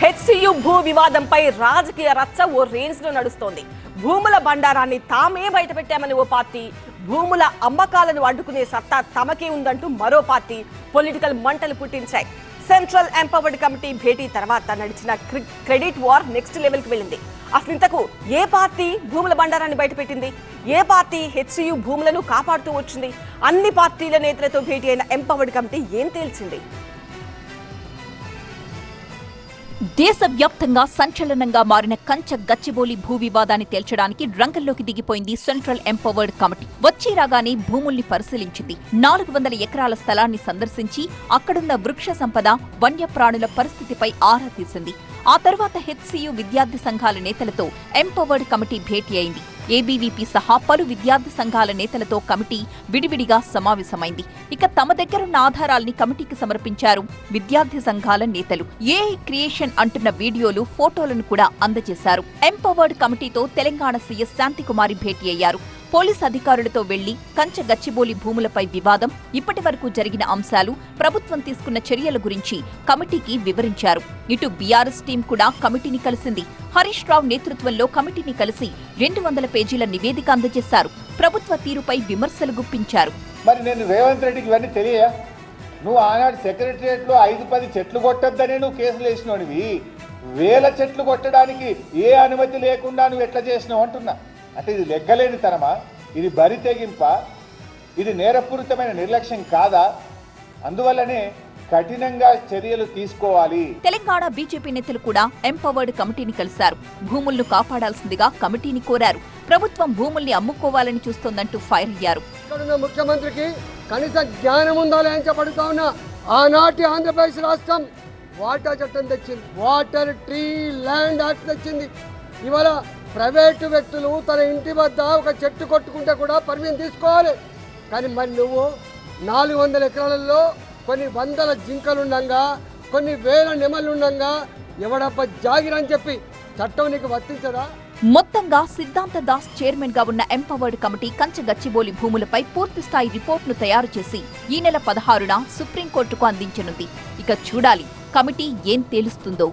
HCU భూ వివాదంపై రాజకీయ రచ్చ ఓ రేంజ్ లో నడుస్తోంది. భూముల బండారాన్ని తామే బయటపెట్టామని ఓ పార్టీ, భూముల అమ్మకాలను అడ్డుకునే సత్తా తమకే ఉందంటూ మరో పార్టీ పొలిటికల్ మంటలు పుట్టించాయి. సెంట్రల్ ఎంపవర్డ్ కమిటీ భేటీ తర్వాత నడిచిన క్రెడిట్ వార్ నెక్స్ట్ లెవెల్ కి వెళ్ళింది. అసలు ఇంతకు ఏ పార్టీ భూముల బండారాన్ని బయటపెట్టింది? ఏ పార్టీ హెచ్సియు భూములను కాపాడుతూ వచ్చింది? అన్ని పార్టీల నేతలతో భేటీ అయిన ఎంపవర్డ్ కమిటీ ఏం తేల్చింది? దేశవ్యాప్తంగా సంచలనంగా మారిన కంచ గచ్చిబౌలి భూ వివాదాన్ని తేల్చడానికి రంగంలోకి దిగిపోయింది సెంట్రల్ ఎంపవర్డ్ కమిటీ. వచ్చి రాగానే భూముల్ని పరిశీలించింది. 400 ఎకరాల స్థలాన్ని సందర్శించి అక్కడున్న వృక్ష సంపద, వన్యప్రాణుల పరిస్థితిపై ఆరా తీసింది. ఆ తర్వాత హెచ్సియు విద్యార్థి సంఘాల నేతలతో ఎంపవర్డ్ కమిటీ భేటీ అయింది. ఏబీవీపీ సహా పలు విద్యార్థి సంఘాల నేతలతో కమిటీ విడివిడిగా సమావేశమైంది. ఇక తమ దగ్గరున్న ఆధారాల్ని కమిటీకి సమర్పించారు విద్యార్థి సంఘాల నేతలు. ఏఐ క్రియేషన్ అంటున్న వీడియోలు, ఫోటోలను కూడా అందజేశారు. ఎంపవర్డ్ కమిటీతో తెలంగాణ సీఎస్ శాంతికుమారి భేటీ అయ్యారు. పోలీస్ అధికారులతో వెళ్లి కంచ గచ్చిబౌలి భూములపై వివాదం, ఇప్పటి వరకు జరిగిన అంశాలు, ప్రభుత్వం తీసుకున్న చర్యల గురించి కమిటీకి వివరించారు. ఇటు బీఆర్ఎస్ టీం కూడా కమిటీని కలిసింది. హరీష్ రావు నేతృత్వంలో కమిటీని కలిసి 200 పేజీల నివేదిక అందజేశారు. ప్రభుత్వ తీరుపై విమర్శలు గుప్పించారు. మరి నేను రేవంత్ రెడ్డికి ఇవన్నీ తెలియా? నువ్వు ఆనాడు సెక్రటరియట్ లో 5-10 చెట్లు కొట్టొద్దనే నువ్వు కేసులు వేసినోనివి. 1000 చెట్లు కొట్టడానికి ఏ అనుమతి లేకుండా నువ్వు ఎట్లా చేసినావు అంటున్నా. అంటే ఇది లెగ్గలేని తనమా? ఇది బరి తెగింప? ఇది నేరపూరితమైన నిర్లక్ష్యం కాదా? అందువల్లనే కఠినంగా చర్యలు తీసుకోవాలి. తెలంగాణ బీజేపీ నేతలు కూడా ఎంపవర్డ్ కమిటీని కలిశారు. భూములను కాపాడాల్సిందిగా కమిటీని కోరారు. ప్రభుత్వం భూముల్ని అమ్ముకోవాలని చూస్తోందంటూ ఫైర్ అయ్యారు. ముఖ్యమంత్రికి కనీస జ్ఞానం ఉండాలి అని చెప్పడుతా ఉన్నా. ఆనాటి ఆంధ్రప్రదేశ్ రాష్ట్రం వాటా చట్టం తెచ్చింది, వాటర్ ట్రీ ల్యాండ్ యాక్ట్ తెచ్చింది. ఇవాళ ప్రైవేటు వ్యక్తులు తన ఇంటి వద్ద ఒక చెట్టు కొట్టుకుంటే కూడా పర్మిషన్ తీసుకోవాలి. కానీ మరి నువ్వు 400 ఎకరాలలో కొన్ని వందల జింకలుండగా, కొన్ని వేల నెమలుండగా ఎవడప్ప జాగిరని చెప్పి చట్టం నీకు వర్తించదా? మొత్తంగా సిద్ధాంత దాస్ చైర్మన్ గా ఉన్న ఎంపవర్డ్ కమిటీ కంచ గచ్చిబౌలి భూములపై పూర్తిస్థాయి రిపోర్టును తయారు చేసి ఈ నెల 16న సుప్రీంకోర్టుకు అందించనుంది. ఇక చూడాలి కమిటీ ఏం తేలుస్తుందో.